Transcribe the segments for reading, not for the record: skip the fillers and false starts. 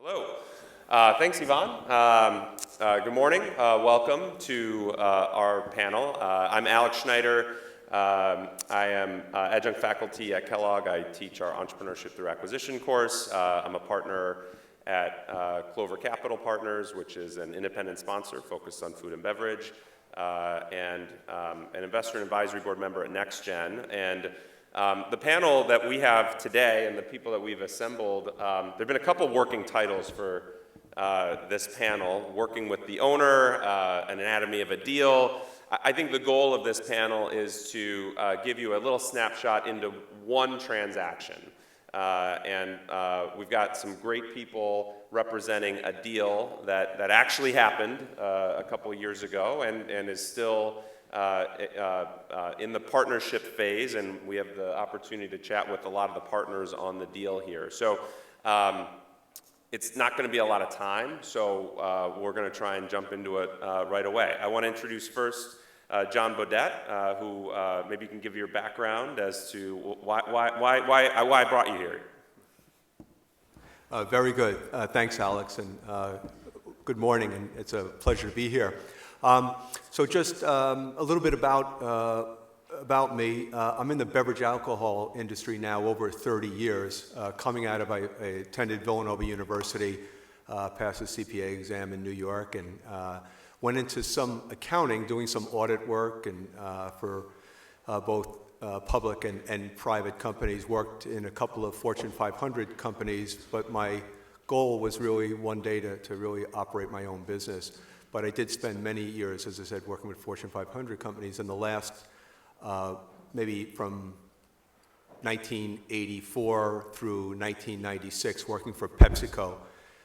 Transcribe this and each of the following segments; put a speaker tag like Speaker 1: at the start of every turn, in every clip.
Speaker 1: Hello. Thanks, Yvonne. Good morning. Welcome to our panel. I'm Alex Schneider. I am adjunct faculty at Kellogg. I teach our Entrepreneurship Through Acquisition course. I'm a partner at Clover Capital Partners, which is an independent sponsor focused on food and beverage, and an investor and advisory board member at NextGen. And the panel that we have today and the people that we've assembled, there have been a couple working titles for this panel: Working with the Owner, An Anatomy of a Deal. I think the goal of this panel is to give you a little snapshot into one transaction. We've got some great people representing a deal that actually happened a couple of years ago and is still in the partnership phase, and we have the opportunity to chat with a lot of the partners on the deal here. So it's not going to be a lot of time, so we're going to try and jump into it right away. I want to introduce first John Beaudette, who maybe you can give your background as to why I brought you here.
Speaker 2: Very good. Thanks, Alex, and good morning, and it's a pleasure to be here. So just a little bit about me. I'm in the beverage alcohol industry now over 30 years. Coming out of, I attended Villanova University, passed the CPA exam in New York, and went into some accounting, doing some audit work, and for both public and private companies. Worked in a couple of Fortune 500 companies, but my goal was really one day to really operate my own business. But I did spend many years, as I said, working with Fortune 500 companies. In the last, maybe from 1984 through 1996, working for PepsiCo.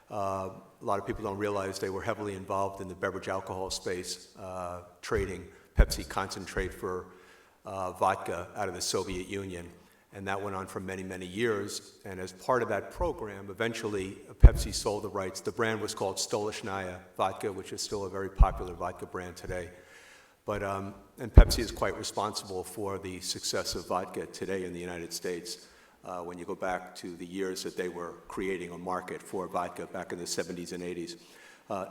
Speaker 2: A lot of people don't realize they were heavily involved in the beverage alcohol space, trading Pepsi concentrate for vodka out of the Soviet Union. And that went on for many, many years. And as part of that program, eventually Pepsi sold the rights. The brand was called Stolichnaya vodka, which is still a very popular vodka brand today. But and Pepsi is quite responsible for the success of vodka today in the United States. When you go back to the years that they were creating a market for vodka back in the 70s and 80s.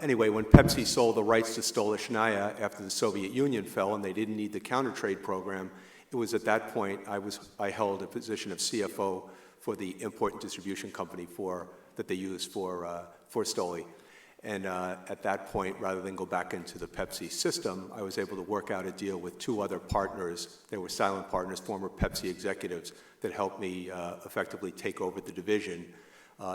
Speaker 2: Anyway, when Pepsi sold the rights to Stolichnaya after the Soviet Union fell and they didn't need the counter-trade program, it was at that point I held a position of CFO for the import and distribution company that they used for Stoli. And at that point, rather than go back into the Pepsi system, I was able to work out a deal with two other partners. They were silent partners, former Pepsi executives, that helped me effectively take over the division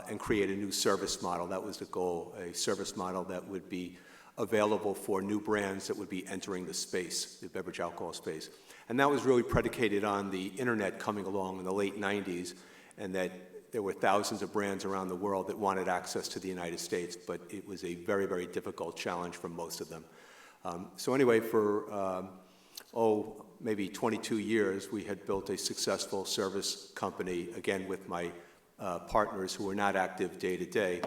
Speaker 2: and create a new service model. That was the goal, a service model that would be available for new brands that would be entering the space, the beverage alcohol space. And that was really predicated on the internet coming along in the late 90s, and that there were thousands of brands around the world that wanted access to the United States, but it was a very, very difficult challenge for most of them. So anyway, for maybe 22 years, we had built a successful service company, again with my partners who were not active day to day.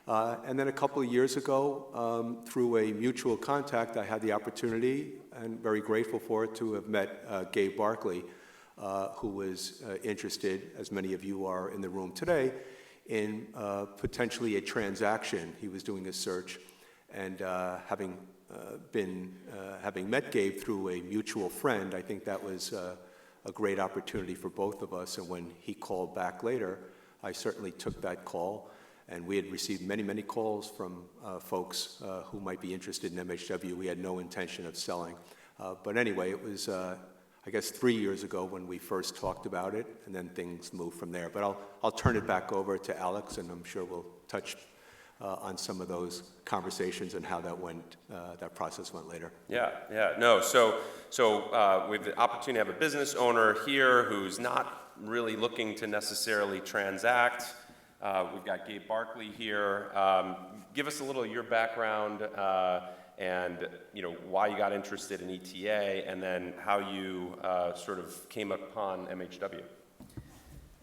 Speaker 2: And then a couple of years ago, through a mutual contact, I had the opportunity, and very grateful for it, to have met Gabe Barkley, who was interested, as many of you are in the room today, in potentially a transaction. He was doing a search, and having met Gabe through a mutual friend, I think that was a great opportunity for both of us. And when he called back later, I certainly took that call. And we had received many, many calls from folks who might be interested in MHW. We had no intention of selling. But anyway, it was, I guess, 3 years ago when we first talked about it, and then things moved from there. But I'll turn it back over to Alex, and I'm sure we'll touch on some of those conversations and how that process went later.
Speaker 1: No. So we have the opportunity to have a business owner here who's not really looking to necessarily transact. We've got Gabe Barkley here. Give us a little of your background and why you got interested in ETA, and then how you sort of came upon MHW.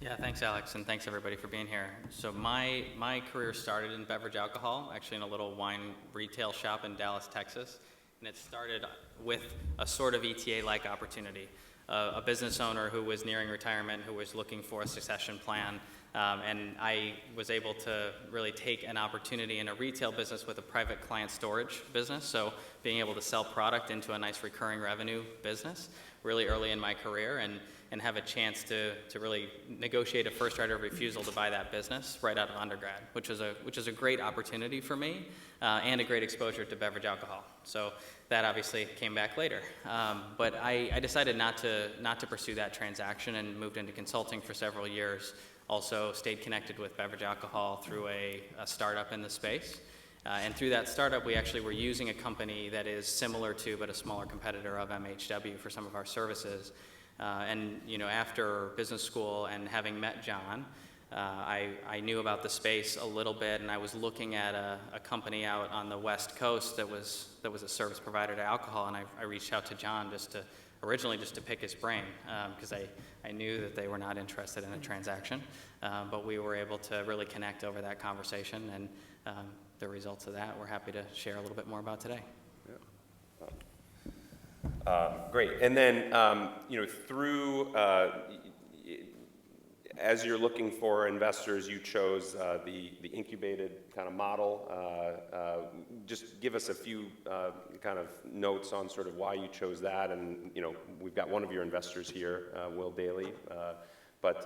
Speaker 3: Yeah, thanks, Alex, and thanks everybody for being here. So my career started in beverage alcohol, actually in a little wine retail shop in Dallas, Texas, and it started with a sort of ETA-like opportunity. a business owner who was nearing retirement, who was looking for a succession plan. And I was able to really take an opportunity in a retail business with a private client storage business, so being able to sell product into a nice recurring revenue business really early in my career, and have a chance to really negotiate a first right of refusal to buy that business right out of undergrad, which is a great opportunity for me, and a great exposure to beverage alcohol. So that obviously came back later. But I decided not to pursue that transaction and moved into consulting for several years. Also stayed connected with beverage alcohol through a startup in the space. And through that startup, we actually were using a company that is similar to, but a smaller competitor of MHW for some of our services. And after business school and having met John, I knew about the space a little bit, and I was looking at a company out on the West Coast that was a service provider to alcohol, and I reached out to John originally just to pick his brain, because I knew that they were not interested in a transaction, but we were able to really connect over that conversation, and the results of that we're happy to share a little bit more about today.
Speaker 1: Great. And then, through, as you're looking for investors, you chose the incubated kind of model. Just give us a few kind of notes on sort of why you chose that. And, we've got one of your investors here, Daly, but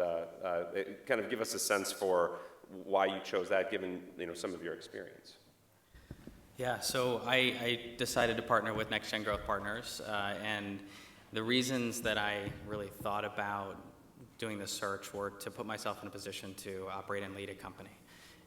Speaker 1: kind of give us a sense for why you chose that, given, some of your experience.
Speaker 3: Yeah, so I decided to partner with NextGen Growth Partners, and the reasons that I really thought about doing the search were to put myself in a position to operate and lead a company.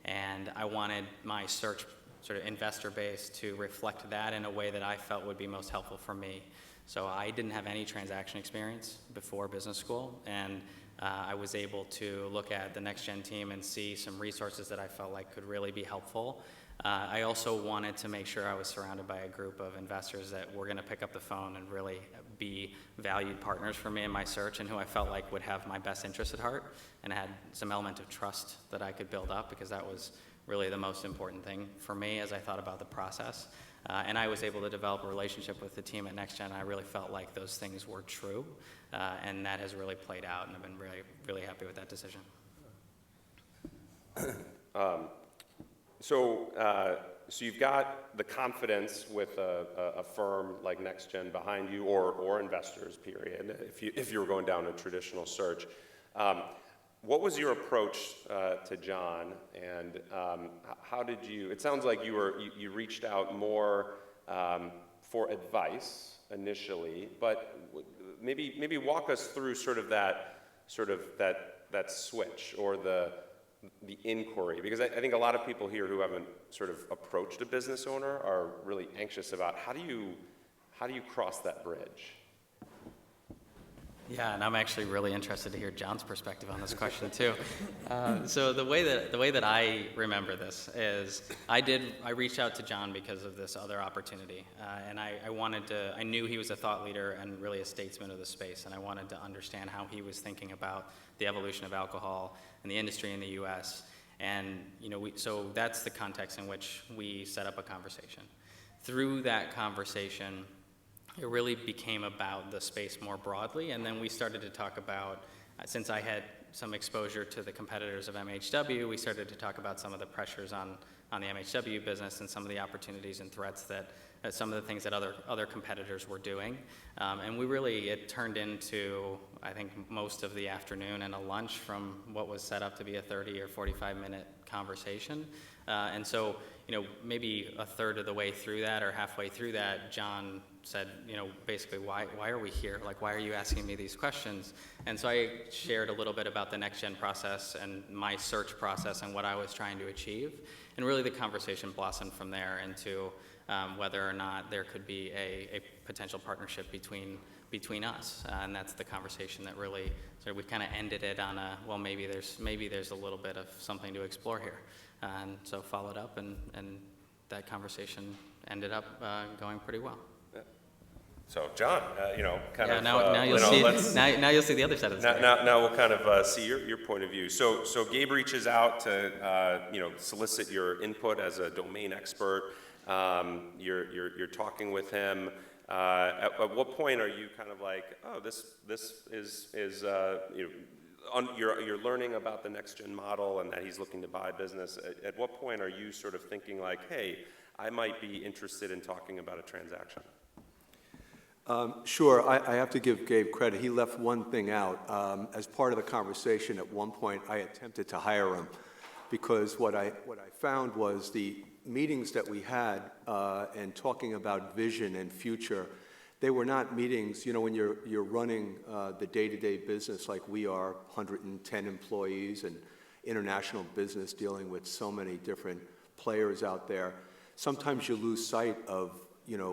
Speaker 3: And I wanted my search sort of investor base to reflect that in a way that I felt would be most helpful for me. So I didn't have any transaction experience before business school, and I was able to look at the NextGen team and see some resources that I felt like could really be helpful. I also wanted to make sure I was surrounded by a group of investors that were going to pick up the phone and really be valued partners for me in my search, and who I felt like would have my best interest at heart and had some element of trust that I could build up, because that was really the most important thing for me as I thought about the process. And I was able to develop a relationship with the team at NextGen, and I really felt like those things were true, and that has really played out, and I've been really, really happy with that decision. So you've got the confidence with a firm like NextGen behind you, or investors, period, if you were going down a traditional search. What was your approach to John, and how did you? It sounds like you reached out more for advice initially, but maybe walk us through that switch, or the inquiry, because I think a lot of people here who haven't sort of approached a business owner are really anxious about how do you cross that bridge? Yeah, and I'm actually really interested to hear John's perspective on this question too. So the way that I remember this is I reached out to John because of this other opportunity, and I knew he was a thought leader and really a statesman of the space, and I wanted to understand how he was thinking about the evolution of alcohol and the industry in the U.S. And so that's the context in which we set up a conversation. Through that conversation, it really became about the space more broadly, and then we started to talk about, since I had some exposure to the competitors of MHW, we started to talk about some of the pressures on the MHW business and some of the opportunities and threats that some of the things that other competitors were doing. And it turned into, I think, most of the afternoon and a lunch from what was set up to be a 30 or 45-minute conversation. And so, maybe a third of the way through that, or halfway through that, John said, basically, why are we here? Like, why are you asking me these questions? And so I shared a little bit about the NextGen process and my search process and what I was trying to achieve. And really the conversation blossomed from there into whether or not there could be a potential partnership between us. And that's the conversation that really, so we kind of ended it on maybe there's a little bit of something to explore here. And so followed up, and that conversation ended up going pretty well.
Speaker 1: So, John,
Speaker 3: now you'll see the other side of the story.
Speaker 1: Now we'll kind of see your point of view. So Gabe reaches out to solicit your input as a domain expert. You're talking with him. At what point are you kind of like, oh, this is you're learning about the NextGen model and that he's looking to buy business. At what point are you sort of thinking like, hey, I might be interested in talking about a transaction?
Speaker 2: Sure, I have to give Gabe credit. He left one thing out. As part of the conversation at one point, I attempted to hire him because what I found was the meetings that we had and talking about vision and future, they were not meetings, when you're running the day-to-day business like we are, 110 employees and international business dealing with so many different players out there. Sometimes you lose sight of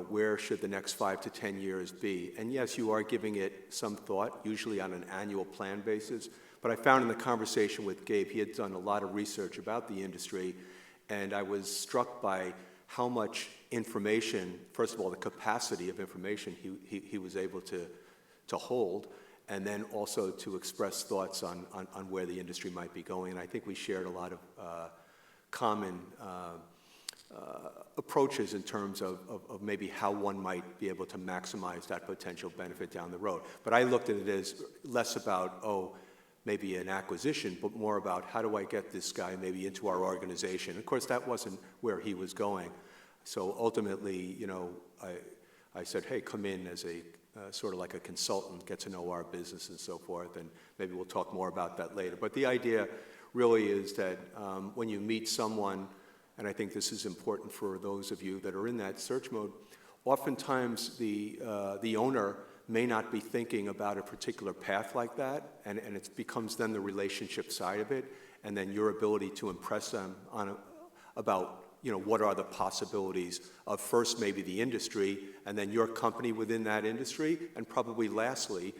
Speaker 2: where should the next 5 to 10 years be? And yes, you are giving it some thought, usually on an annual plan basis. But I found in the conversation with Gabe, he had done a lot of research about the industry, and I was struck by how much information, first of all, the capacity of information he was able to hold, and then also to express thoughts on where the industry might be going. And I think we shared a lot of common approaches in terms of maybe how one might be able to maximize that potential benefit down the road. But I looked at it as less about, maybe an acquisition, but more about how do I get this guy maybe into our organization. Of course, that wasn't where he was going. So ultimately, I said, hey, come in as a sort of like a consultant, get to know our business and so forth, and maybe we'll talk more about that later. But the idea really is that when you meet someone, and I think this is important for those of you that are in that search mode, oftentimes the owner may not be thinking about a particular path like that, and it becomes then the relationship side of it, and then your ability to impress them about what are the possibilities of first maybe the industry, and then your company within that industry, and probably lastly,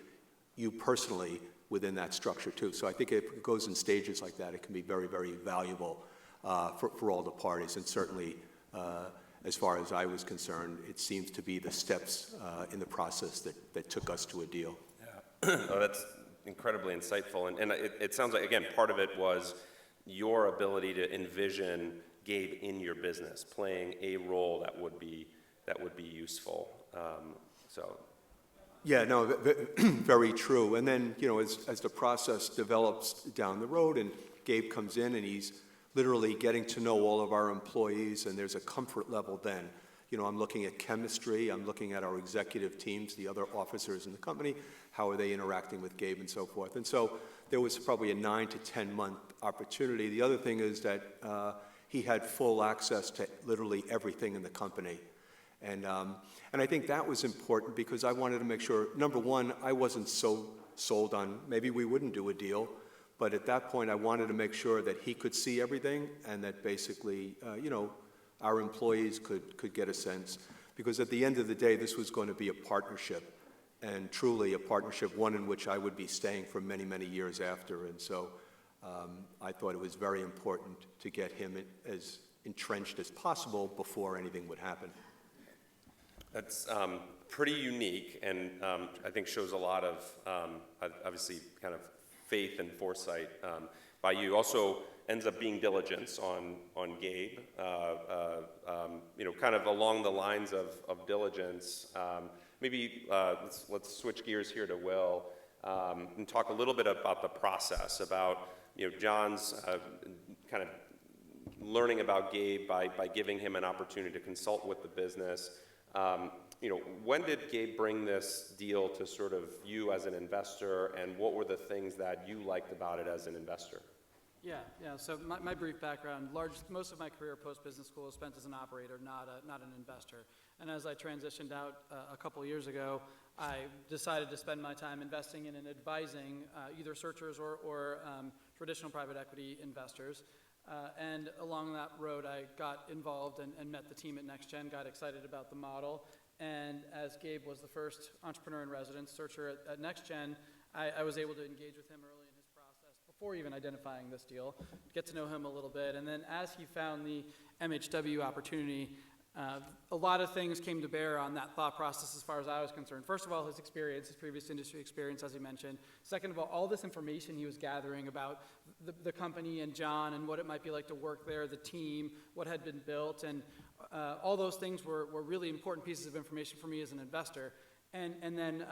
Speaker 2: you personally within that structure too. So I think if it goes in stages like that, it can be very, very valuable for all the parties, and certainly as far as I was concerned, it seems to be the steps in the process that took us to a deal.
Speaker 1: Yeah, that's incredibly insightful. And it sounds like, again, part of it was your ability to envision Gabe in your business, playing a role that would be useful.
Speaker 2: Yeah, no, very true. And then, as the process develops down the road and Gabe comes in and he's literally getting to know all of our employees, and there's a comfort level then. I'm looking at chemistry, I'm looking at our executive teams, the other officers in the company, how are they interacting with Gabe and so forth. And so there was probably a 9 to 10 month opportunity. The other thing is that he had full access to literally everything in the company. And I think that was important because I wanted to make sure, number one, I wasn't so sold on maybe we wouldn't do a deal. But at that point, I wanted to make sure that he could see everything and that basically, our employees could get a sense. Because at the end of the day, this was going to be a partnership, and truly a partnership, one in which I would be staying for many, many years after. And so I thought it was very important to get him as entrenched as possible before anything would happen.
Speaker 1: That's pretty unique, and I think shows a lot of, obviously, kind of faith and foresight by you. Also ends up being diligence on Gabe, kind of along the lines of diligence. Maybe let's switch gears here to Will and talk a little bit about the process, about John's kind of learning about Gabe by giving him an opportunity to consult with the business. When did Gabe bring this deal to sort of you as an investor, and what were the things that you liked about it as an investor?
Speaker 4: Yeah. So my brief background, most of my career post-business school was spent as an operator, not an investor. And as I transitioned out a couple of years ago, I decided to spend my time investing in and advising either searchers or traditional private equity investors. And along that road, I got involved and met the team at NextGen, got excited about the model. And as Gabe was the first entrepreneur in residence searcher at NextGen, I was able to engage with him early in his process, before even identifying this deal, get to know him a little bit. And then as he found the MHW opportunity, a lot of things came to bear on that thought process as far as I was concerned. First of all, his experience, his previous industry experience, as he mentioned. Second of all this information he was gathering about the company and John and what it might be like to work there, the team, what had been built. And all those things were really important pieces of information for me as an investor. And then,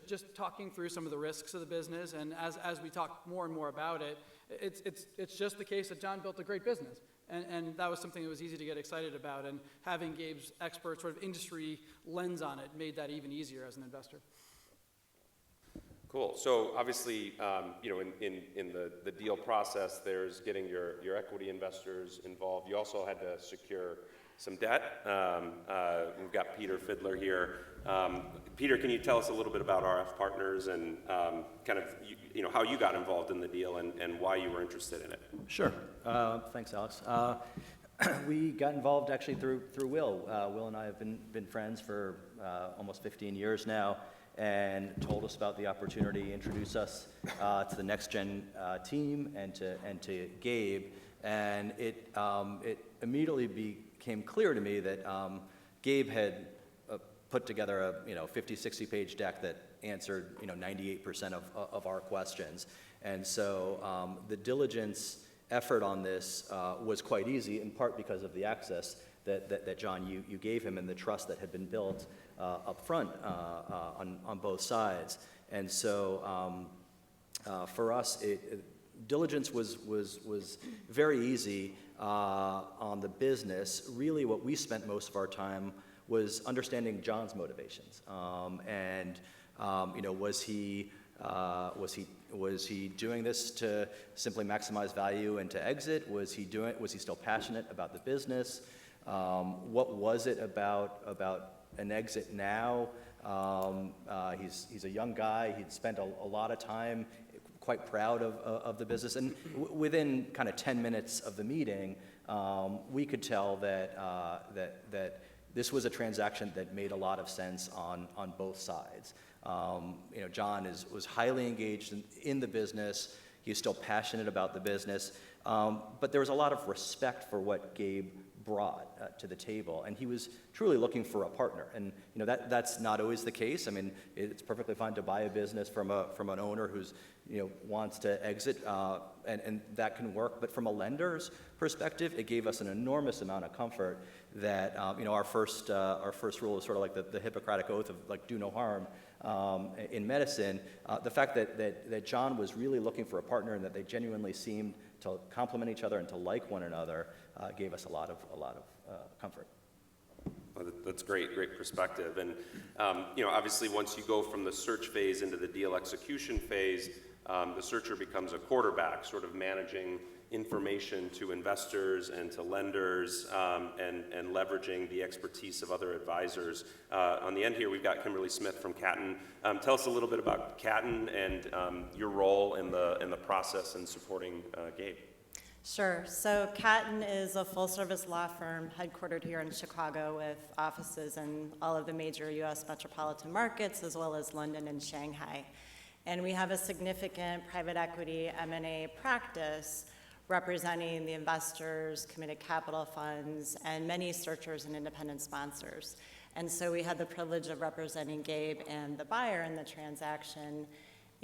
Speaker 4: just talking through some of the risks of the business, and as we talk more and more about it, it's just the case that John built a great business. And that was something that was easy to get excited about, and having Gabe's expert sort of industry lens on it made that even easier as an investor.
Speaker 1: Cool. So obviously, in the deal process, there's getting your equity investors involved. You also had to secure some debt. We've got Peter Fidler here. Peter, can you tell us a little bit about RF Partners and kind of how you got involved in the deal and why you were interested in it?
Speaker 5: Sure. Thanks, Alex. We got involved actually through Will. Will and I have been friends for almost 15 years now, and told us about the opportunity, introduced us to the NextGen team and to Gabe, and it immediately became clear to me that Gabe had put together a 50, 60-page deck that answered 98% of our questions, and so the diligence effort on this was quite easy, in part because of the access that John, you gave him, and the trust that had been built up front on both sides. And so for us, diligence was very easy on the business. Really what we spent most of our time was understanding John's motivations. Was he doing this to simply maximize value and to exit? Was he still passionate about the business? What was it about an exit now? He's a young guy. He'd spent a lot of time, quite proud of the business. And within kind of 10 minutes of the meeting, we could tell that this was a transaction that made a lot of sense on both sides. John was highly engaged in the business. He's still passionate about the business. But there was a lot of respect for what Gabe brought to the table, and he was truly looking for a partner. And that's not always the case. I mean, it's perfectly fine to buy a business from an owner who's wants to exit, and that can work. But from a lender's perspective, it gave us an enormous amount of comfort that our first rule is sort of like the Hippocratic oath of like do no harm in medicine. The fact that John was really looking for a partner and that they genuinely seemed to complement each other and to like one another gave us a lot of comfort.
Speaker 1: Well, that's great perspective. And obviously, once you go from the search phase into the deal execution phase, the searcher becomes a quarterback, sort of managing information to investors and to lenders, and leveraging the expertise of other advisors. On the end here, we've got Kimberly Smith from Katten. Tell us a little bit about Katten and your role in the process in supporting Gabe.
Speaker 6: Sure. So Katten is a full-service law firm headquartered here in Chicago with offices in all of the major U.S. metropolitan markets, as well as London and Shanghai. And we have a significant private equity M&A practice representing the investors, committed capital funds, and many searchers and independent sponsors. And so we had the privilege of representing Gabe and the buyer in the transaction.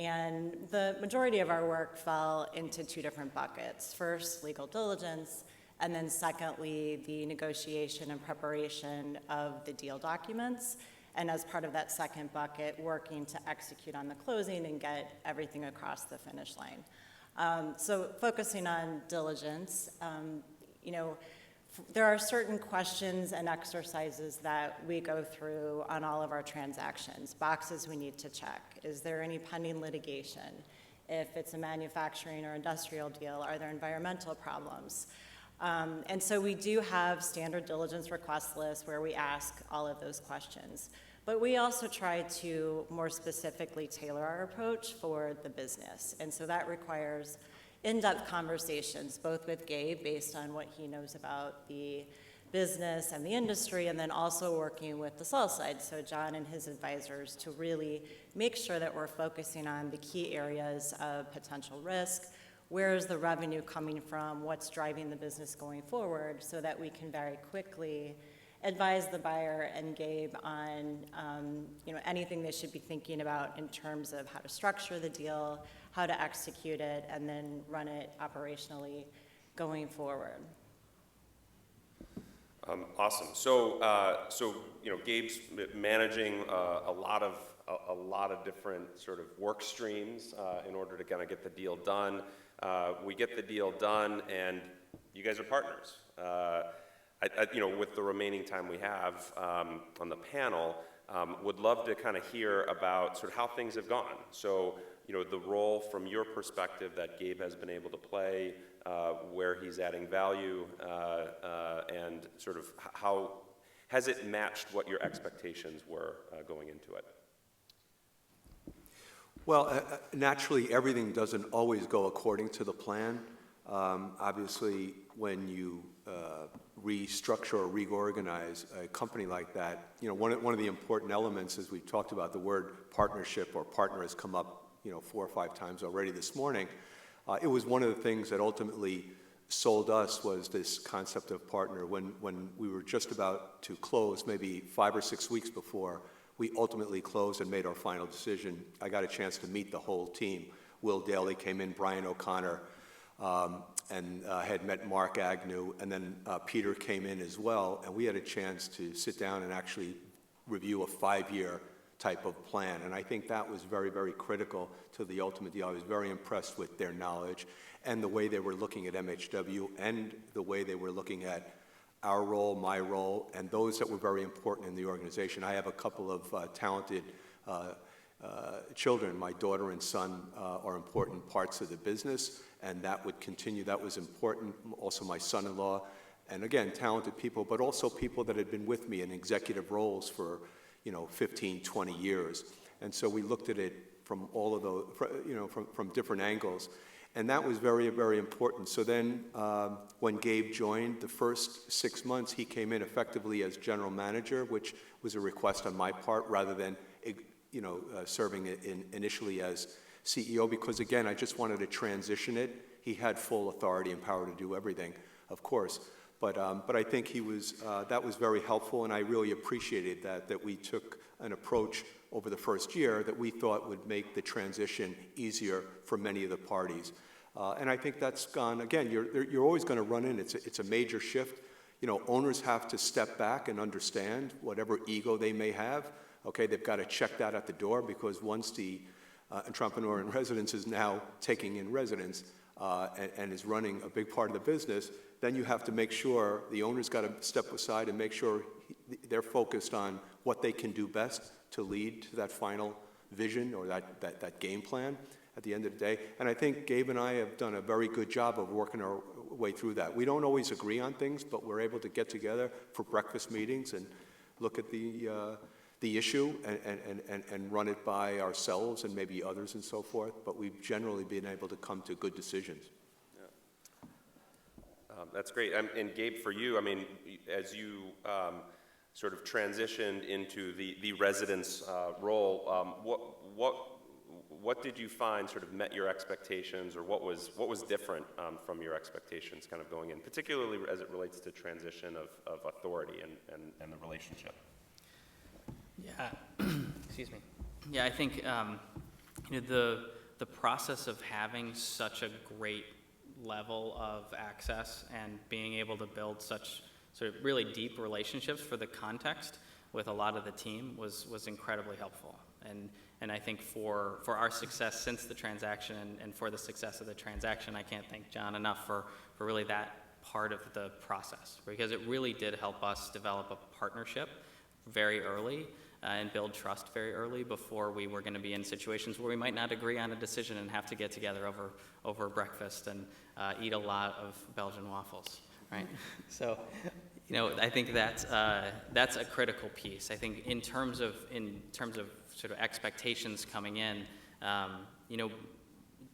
Speaker 6: And the majority of our work fell into two different buckets. First, legal diligence, and then secondly, the negotiation and preparation of the deal documents. And as part of that second bucket, working to execute on the closing and get everything across the finish line. So focusing on diligence, there are certain questions and exercises that we go through on all of our transactions, boxes we need to check. Is there any pending litigation? If it's a manufacturing or industrial deal, are there environmental problems? And so we do have standard diligence request lists where we ask all of those questions. But we also try to more specifically tailor our approach for the business. And so that requires in-depth conversations, both with Gabe, based on what he knows about the business and the industry, and then also working with the sell side, so John and his advisors, to really make sure that we're focusing on the key areas of potential risk, where is the revenue coming from, what's driving the business going forward, so that we can very quickly advise the buyer and Gabe on anything they should be thinking about in terms of how to structure the deal, how to execute it, and then run it operationally going forward.
Speaker 1: Awesome. So, Gabe's managing a lot of different sort of work streams in order to kind of get the deal done. We get the deal done, and you guys are partners. With the remaining time we have on the panel, would love to kind of hear about sort of how things have gone. So, the role from your perspective that Gabe has been able to play, where he's adding value, and sort of how has it matched what your expectations were going into it?
Speaker 2: Well, naturally, everything doesn't always go according to the plan. Obviously, when you restructure or reorganize a company like that, one of the important elements, as we've talked about, the word partnership or partner has come up 4 or 5 times already this morning. It was one of the things that ultimately sold us was this concept of partner. When we were just about to close, maybe 5 or 6 weeks before we ultimately closed and made our final decision, I got a chance to meet the whole team. Will Daly came in, Brian O'Connor, and had met Mark Agnew, and then Peter came in as well, and we had a chance to sit down and actually review a 5-year type of plan, and I think that was very, very critical to the ultimate deal. I was very impressed with their knowledge and the way they were looking at MHW and the way they were looking at our role, my role, and those that were very important in the organization. I have a couple of talented children. My daughter and son are important parts of the business, and that would continue. That was important. Also my son-in-law, and again, talented people, but also people that had been with me in executive roles for 15, 20 years. And so we looked at it from all of those, from different angles. And that was very, very important. So then when Gabe joined, the first 6 months, he came in effectively as general manager, which was a request on my part rather than, serving initially as CEO, because again, I just wanted to transition it. He had full authority and power to do everything, of course. But I think he was, that was very helpful, and I really appreciated that we took an approach over the first year that we thought would make the transition easier for many of the parties. And I think that's gone, again, you're always going to run in, it's a major shift. Owners have to step back and understand whatever ego they may have. Okay, they've got to check that at the door, because once the entrepreneur in residence is now taking in residence and is running a big part of the business, then you have to make sure the owner's got to step aside and make sure they're focused on what they can do best to lead to that final vision or that game plan at the end of the day. And I think Gabe and I have done a very good job of working our way through that. We don't always agree on things, but we're able to get together for breakfast meetings and look at the issue and run it by ourselves and maybe others and so forth. But we've generally been able to come to good decisions.
Speaker 1: That's great. And Gabe, for you, as you sort of transitioned into the residence role, what did you find sort of met your expectations, or what was different from your expectations kind of going in, particularly as it relates to transition of authority and the relationship?
Speaker 3: Yeah, excuse me. Yeah, I think the process of having such a great level of access and being able to build such sort of really deep relationships for the context with a lot of the team was incredibly helpful. And I think for our success since the transaction and for the success of the transaction, I can't thank John enough for really that part of the process, because it really did help us develop a partnership very early and build trust very early before we were going to be in situations where we might not agree on a decision and have to get together over breakfast and eat a lot of Belgian waffles, right? So, I think that's a critical piece. I think in terms of sort of expectations coming in,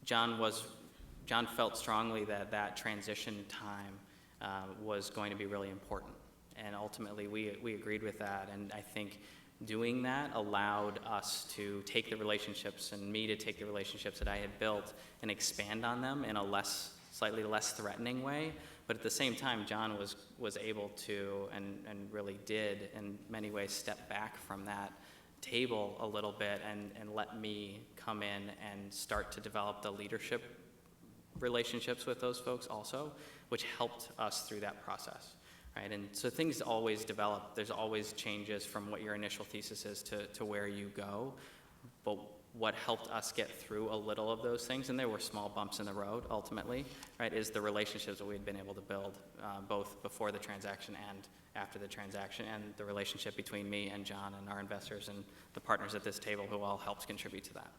Speaker 3: John felt strongly that transition time was going to be really important, and ultimately we agreed with that. And I think doing that allowed us to take the relationships, and me to take the relationships that I had built and expand on them in a slightly less threatening way. But at the same time, John was able to, and really did in many ways, step back from that table a little bit and let me come in and start to develop the leadership relationships with those folks also, which helped us through that process. right? And so things always develop. There's always changes from what your initial thesis is to where you go. But what helped us get through a little of those things, and there were small bumps in the road ultimately, right, is the relationships that we'd been able to build both before the transaction and after the transaction, and the relationship between me and John and our investors and the partners at this table who all helped contribute to that.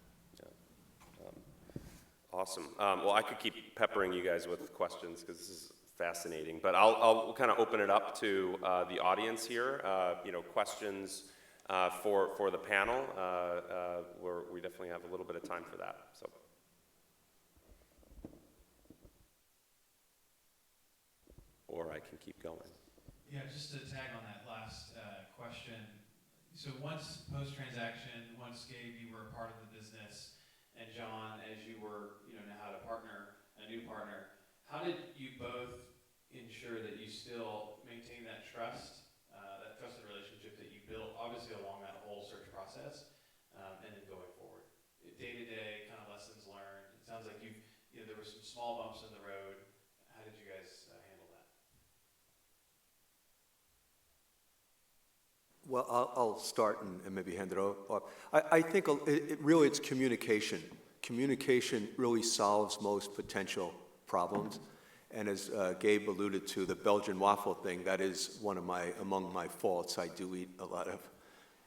Speaker 1: Awesome. Well, I could keep peppering you guys with questions because this is fascinating, but I'll kind of open it up to the audience here. Questions for the panel. We definitely have a little bit of time for that. So. Or I can keep going.
Speaker 7: Yeah, just to tag on that last question. So once post-transaction, once Gabe, you were a part of the business, and John, as you were, now had a new partner, how did you both ensure that you still maintain that trusted relationship that you built, obviously along that whole search process, and then going forward? Day-to-day kind of lessons learned. It sounds like there were some small bumps in the road. How did you guys handle that?
Speaker 2: Well, I'll start and maybe hand it over. I think it's communication. Communication really solves most potential problems. And as Gabe alluded to, the Belgian waffle thing, that is among my faults. I do eat a lot of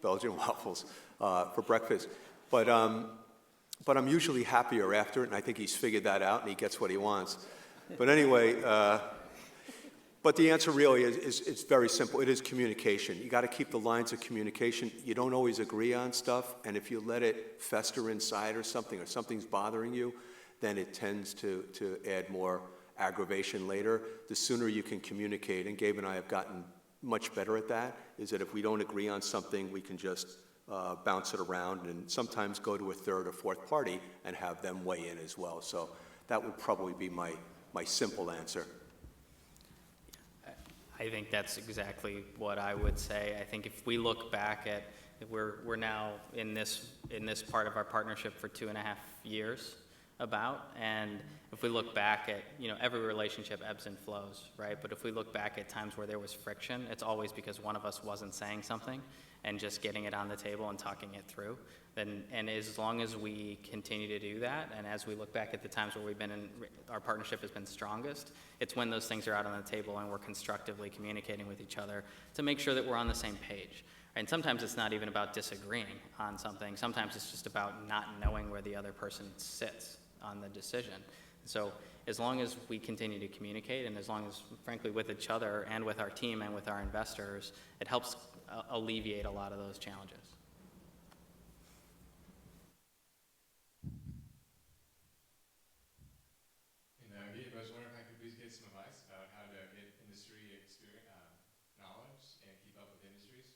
Speaker 2: Belgian waffles for breakfast. But I'm usually happier after it, and I think he's figured that out, and he gets what he wants. But anyway, but the answer really is it's very simple. It is communication. You got to keep the lines of communication. You don't always agree on stuff, and if you let it fester inside or something's bothering you, then it tends to add more aggravation later. The sooner you can communicate, and Gabe and I have gotten much better at that, is that if we don't agree on something, we can just bounce it around and sometimes go to a third or fourth party and have them weigh in as well. So that would probably be my simple answer.
Speaker 3: I think that's exactly what I would say. I think if we look back at, we're now in this part of our partnership for 2.5 years and if we look back at, every relationship ebbs and flows, right? But if we look back at times where there was friction, it's always because one of us wasn't saying something and just getting it on the table and talking it through. And as long as we continue to do that, and as we look back at the times where our partnership has been strongest, it's when those things are out on the table and we're constructively communicating with each other to make sure that we're on the same page. And sometimes it's not even about disagreeing on something. Sometimes it's just about not knowing where the other person sits on the decision. So as long as we continue to communicate, and as long as, frankly, with each other and with our team and with our investors, it helps alleviate a lot of those challenges.
Speaker 7: Gabe, I was wondering if I could please get some advice about how to get industry experience, knowledge and keep up with industries.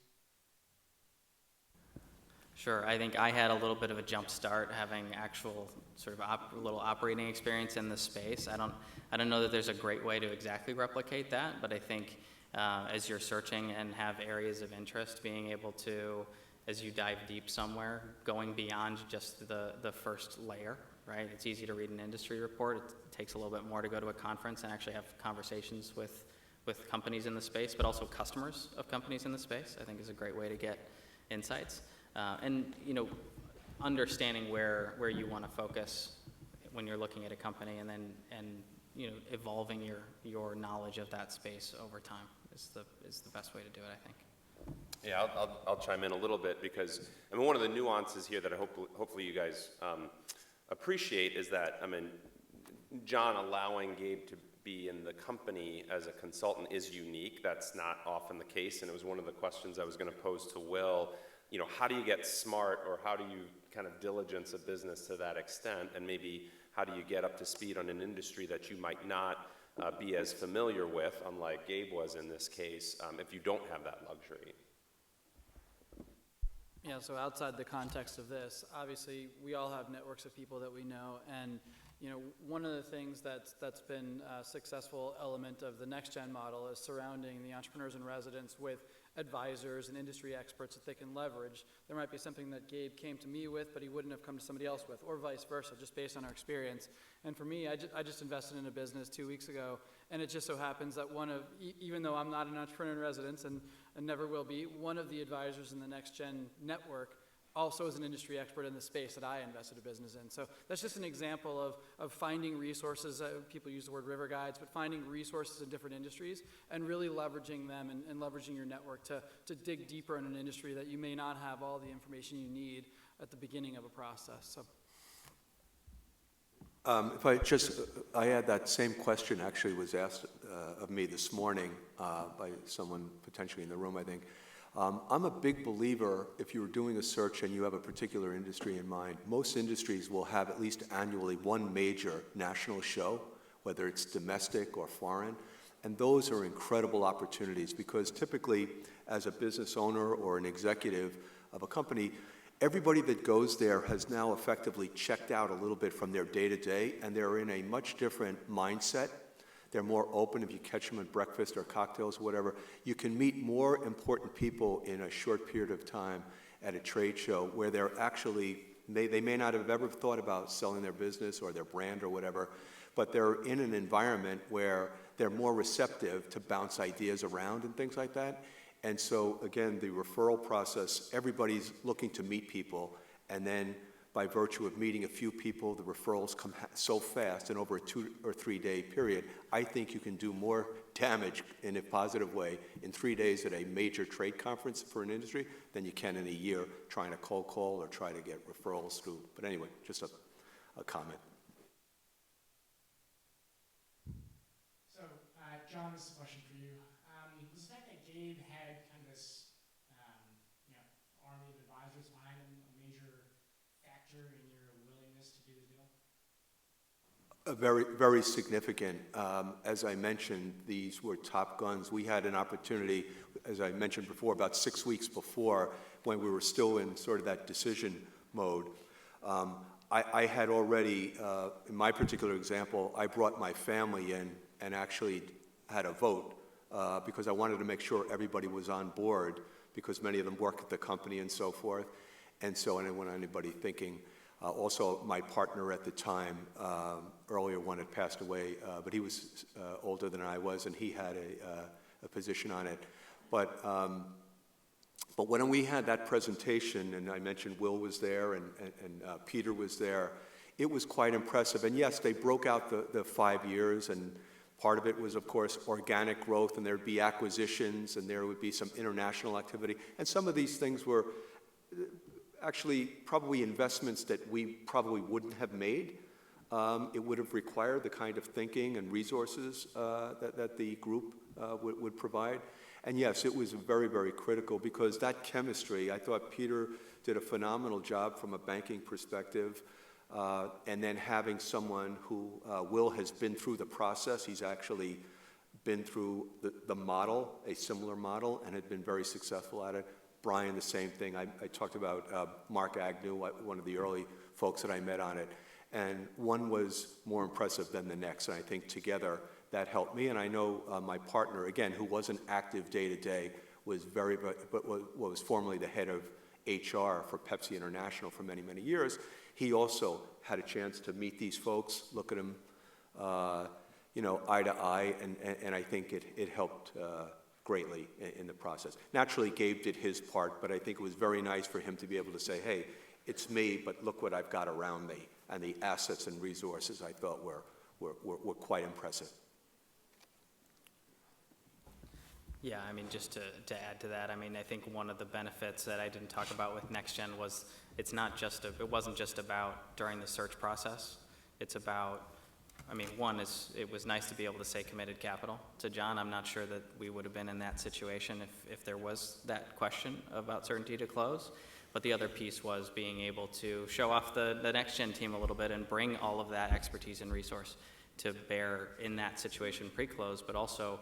Speaker 3: Sure. I think I had a little bit of a jump start having actual sort of little operating experience in the space. I don't know that there's a great way to exactly replicate that, but I think as you're searching and have areas of interest, being able to, as you dive deep somewhere, going beyond just the first layer, right? It's easy to read an industry report. It takes a little bit more to go to a conference and actually have conversations with companies in the space, but also customers of companies in the space, I think is a great way to get insights. And understanding where you want to focus when you're looking at a company, and then evolving your knowledge of that space over time is the best way to do it, I think.
Speaker 1: Yeah, I'll chime in a little bit because one of the nuances here that I hopefully you guys appreciate is that John allowing Gabe to be in the company as a consultant is unique. That's not often the case, and it was one of the questions I was going to pose to Will. How do you get smart, or how do you kind of diligence a business to that extent, and maybe how do you get up to speed on an industry that you might not be as familiar with, unlike Gabe was in this case, if you don't have that luxury?
Speaker 4: Yeah, so outside the context of this, obviously we all have networks of people that we know, and one of the things that's been a successful element of the NextGen model is surrounding the entrepreneurs in residence with advisors and industry experts that they can leverage. There might be something that Gabe came to me with, but he wouldn't have come to somebody else with, or vice versa, just based on our experience. And for me, I just invested in a business 2 weeks ago, and it just so happens that even though I'm not an entrepreneur in residence and never will be, one of the advisors in the NextGen network also is an industry expert in the space that I invested a business in. So that's just an example of finding resources. People use the word river guides, but finding resources in different industries and really leveraging them and leveraging your network to dig deeper in an industry that you may not have all the information you need at the beginning of a process. So.
Speaker 2: I had that same question actually was asked of me this morning by someone potentially in the room, I think. I'm a big believer, if you're doing a search and you have a particular industry in mind, most industries will have at least annually one major national show, whether it's domestic or foreign, and those are incredible opportunities because typically as a business owner or an executive of a company, everybody that goes there has now effectively checked out a little bit from their day-to-day, and they're in a much different mindset. They're more open if you catch them at breakfast or cocktails or whatever. You can meet more important people in a short period of time at a trade show where they're actually, they may not have ever thought about selling their business or their brand or whatever, but they're in an environment where they're more receptive to bounce ideas around and things like that. And so, again, the referral process, everybody's looking to meet people, and then by virtue of meeting a few people, the referrals come so fast, and over a 2 or 3 day period, I think you can do more damage in a positive way in 3 days at a major trade conference for an industry than you can in a year trying to cold call or try to get referrals through. But anyway, just a comment.
Speaker 8: So, John, this is a question for you. Was the fact that Gabe had kind of this, army of advisors behind him a major factor in your willingness to do the deal?
Speaker 2: Very, very significant. As I mentioned, these were top guns. We had an opportunity, as I mentioned before, about 6 weeks before, when we were still in sort of that decision mode. I had already, in my particular example, I brought my family in and actually had a vote because I wanted to make sure everybody was on board because many of them work at the company and so forth. And so I didn't want anybody thinking. Also, my partner at the time, earlier one had passed away, but he was older than I was, and he had a position on it. But when we had that presentation, and I mentioned Will was there and Peter was there, it was quite impressive. And yes, they broke out the 5 years, and part of it was, of course, organic growth, and there'd be acquisitions, and there would be some international activity. And some of these things were actually probably investments that we probably wouldn't have made. It would have required the kind of thinking and resources that the group would provide. And yes, it was very, very critical because that chemistry, I thought Peter did a phenomenal job from a banking perspective. And then having someone who, Will has been through the process, he's actually been through the model, a similar model, and had been very successful at it. Brian, the same thing. I talked about Mark Agnew, one of the early folks that I met on it. And one was more impressive than the next. And I think together that helped me. And I know my partner, again, who wasn't active day to day, was but was formerly the head of HR for Pepsi International for many, many years. He also had a chance to meet these folks, look at them, eye to eye, and I think it helped greatly in the process. Naturally, Gabe did his part, but I think it was very nice for him to be able to say, hey, it's me, but look what I've got around me. And the assets and resources I thought were quite impressive.
Speaker 3: Yeah, I mean, just to add to that, I mean, I think one of the benefits that I didn't talk about with NextGen was it wasn't just about during the search process. It's about, I mean, one is it was nice to be able to say committed capital to John. I'm not sure that we would have been in that situation if there was that question about certainty to close. But the other piece was being able to show off the NextGen team a little bit and bring all of that expertise and resource to bear in that situation pre-close, but also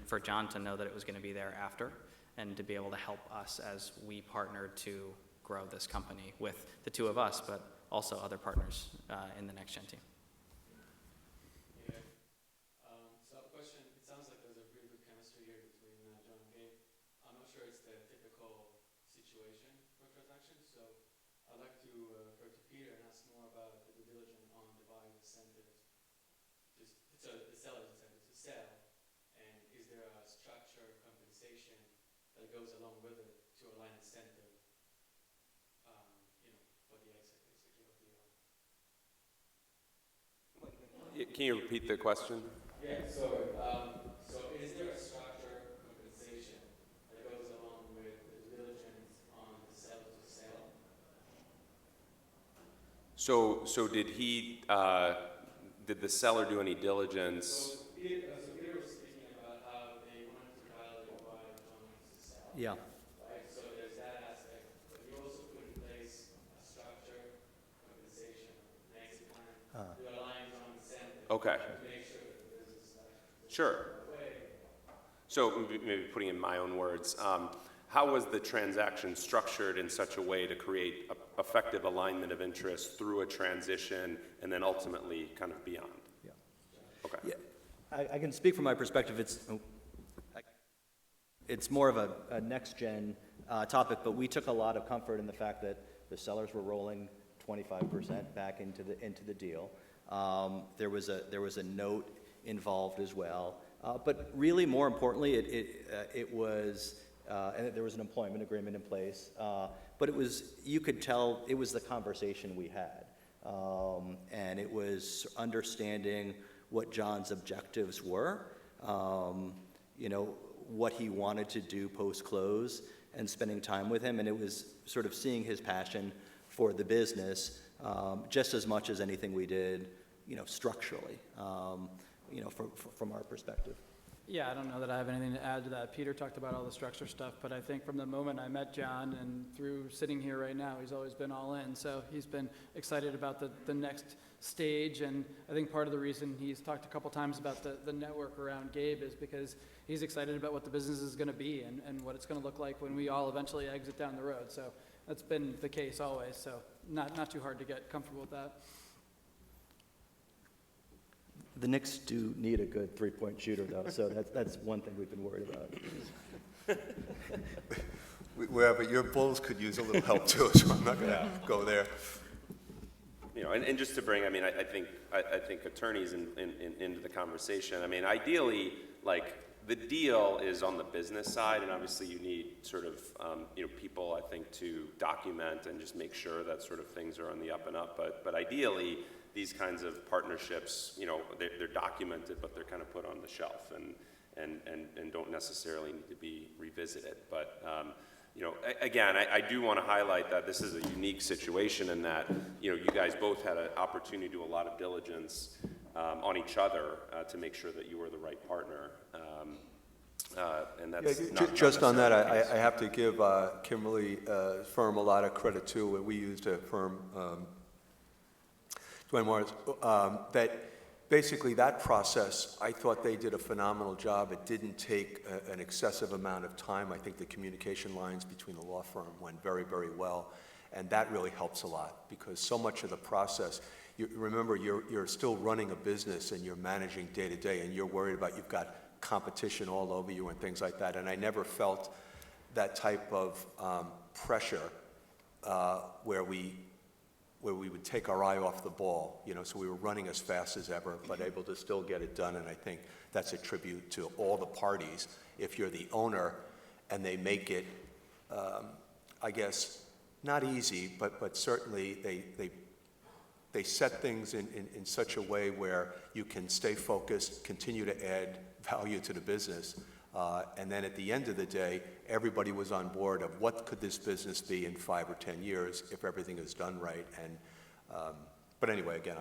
Speaker 3: for John to know that it was going to be there after and to be able to help us as we partnered to grow this company with the two of us, but also other partners in the NextGen team.
Speaker 9: So question, it sounds like there's a really good chemistry here between John and Gabe. I'm the typical situation for transactions. So I'd like to refer to Peter and ask more about the due diligence on the buyer's incentive, so the seller's incentive to sell, and is there a structure compensation that goes along with it to align incentive, for the exit basically of the deal?
Speaker 1: Can you repeat the question?
Speaker 9: Yeah, so is there a structure compensation that goes along with the due diligence on the seller to sell?
Speaker 1: So did the seller do any diligence?
Speaker 9: So Peter was speaking about how they wanted to validate why John wants to sell.
Speaker 5: Yeah.
Speaker 9: Right, so there's that aspect, but you also put in place a structure compensation, an exit plan, to align John's incentive.
Speaker 1: Okay.
Speaker 9: To make sure that the business is actually
Speaker 1: Sure. So maybe putting in my own words, how was the transaction structured in such a way to create effective alignment of interest through a transition and then ultimately kind of beyond?
Speaker 5: Yeah.
Speaker 1: Okay.
Speaker 5: Yeah. I can speak from my perspective. It's more of a next-gen topic, but we took a lot of comfort in the fact that the sellers were rolling 25% back into the deal. There was a note involved as well, but really more importantly, it was and there was an employment agreement in place. But you could tell it was the conversation we had, and it was understanding what John's objectives were, what he wanted to do post-close, and spending time with him, and it was sort of seeing his passion for the business just as much as anything we did, structurally, from our perspective.
Speaker 4: Yeah, I don't know that I have anything to add to that. Peter talked about all the structure stuff, but I think from the moment I met John and through sitting here right now, he's always been all in. So he's been excited about the next stage, and I think part of the reason he's talked a couple times about the network around Gabe is because he's excited about what the business is going to be and what it's going to look like when we all eventually exit down the road. So that's been the case always, so not too hard to get comfortable with that.
Speaker 5: The Knicks do need a good three-point shooter, though, so that's one thing we've been worried about.
Speaker 2: But your Bulls could use a little help too, so I'm not going to go there.
Speaker 1: And just to bring, I think attorneys into the conversation. Ideally, the deal is on the business side, and obviously you need sort of, people, I think, to document and just make sure that sort of things are on the up and up. But ideally, these kinds of partnerships, they're documented, but they're kind of put on the shelf and don't necessarily need to be revisited. But again, I do want to highlight that this is a unique situation in that you guys both had an opportunity to do a lot of diligence on each other to make sure that you were the right partner. And that's
Speaker 2: just on that, I have to give Kimberly's firm a lot of credit too. We used a firm, that basically that process, I thought they did a phenomenal job. It didn't take an excessive amount of time. I think the communication lines between the law firm went very, very well, and that really helps a lot because so much of the process, remember, you're still running a business and you're managing day to day, and you're worried about you've got competition all over you and things like that, and I never felt that type of pressure where we would take our eye off the ball, so we were running as fast as ever, but able to still get it done, and I think that's a tribute to all the parties. If you're the owner and they make it, I guess, not easy, but certainly they set things in such a way where you can stay focused, continue to add value to the business, and then at the end of the day, everybody was on board of what could this business be in 5 or 10 years if everything is done right. And but anyway, again,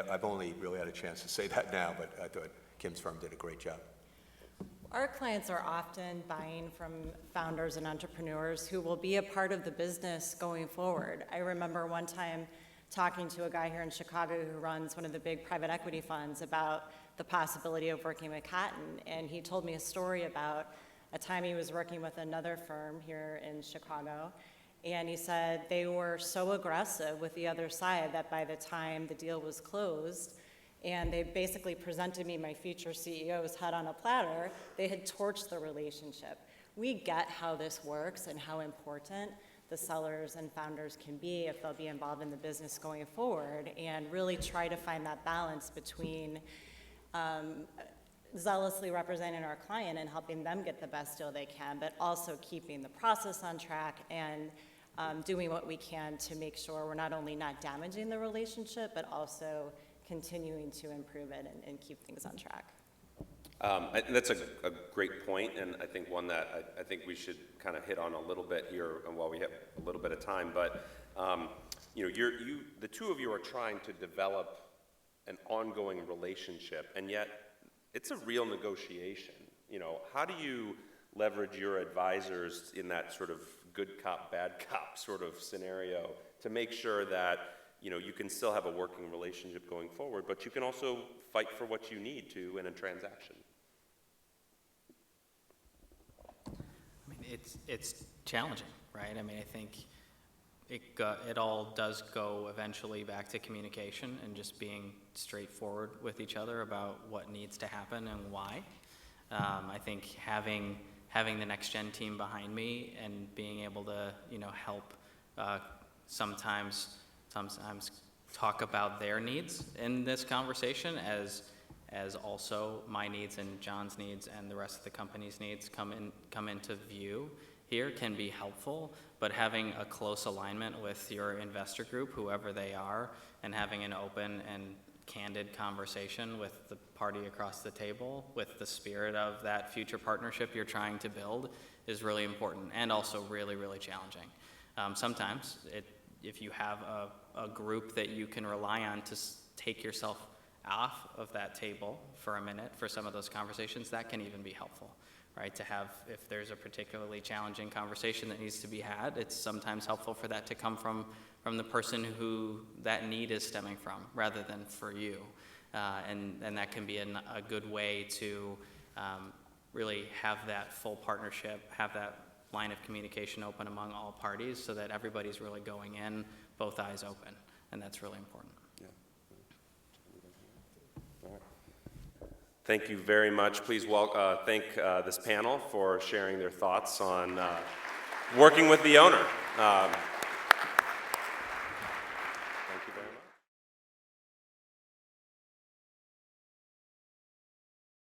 Speaker 2: I've only really had a chance to say that now, but I thought Kim's firm did a great job.
Speaker 6: Our clients are often buying from founders and entrepreneurs who will be a part of the business going forward. I remember one time talking to a guy here in Chicago who runs one of the big private equity funds about the possibility of working with Katten, and he told me a story about a time he was working with another firm here in Chicago, and he said they were so aggressive with the other side that by the time the deal was closed, and they basically presented me my future CEO's head on a platter, they had torched the relationship. we get how this works and how important the sellers and founders can be if they'll be involved in the business going forward, and really try to find that balance between zealously representing our client and helping them get the best deal they can, but also keeping the process on track and doing what we can to make sure we're not only not damaging the relationship, but also continuing to improve it and keep things on track.
Speaker 1: That's a great point, and I think one that I think we should kind of hit on a little bit here while we have a little bit of time. But the two of you are trying to develop an ongoing relationship, and yet it's a real negotiation. How do you leverage your advisors in that sort of good cop, bad cop sort of scenario to make sure that you can still have a working relationship going forward, but you can also fight for what you need to in a transaction?
Speaker 3: I mean, it's challenging, right? I mean, I think it all does go eventually back to communication and just being straightforward with each other about what needs to happen and why. I think having the NextGen team behind me and being able to help sometimes talk about their needs in this conversation as also my needs and John's needs and the rest of the company's needs come into view here can be helpful, but having a close alignment with your investor group, whoever they are, and having an open and candid conversation with the party across the table with the spirit of that future partnership you're trying to build is really important and also really, really challenging. Sometimes if you have a group that you can rely on to take yourself off of that table for a minute for some of those conversations, that can even be helpful, right? To have, if there's a particularly challenging conversation that needs to be had, it's sometimes helpful for that to come from the person who that need is stemming from, rather than for you. And that can be a good way to really have that full partnership, have that line of communication open among all parties so that everybody's really going in, both eyes open, and that's really important.
Speaker 1: Yeah. All right. Thank you very much. Please thank this panel for sharing their thoughts on working with the owner.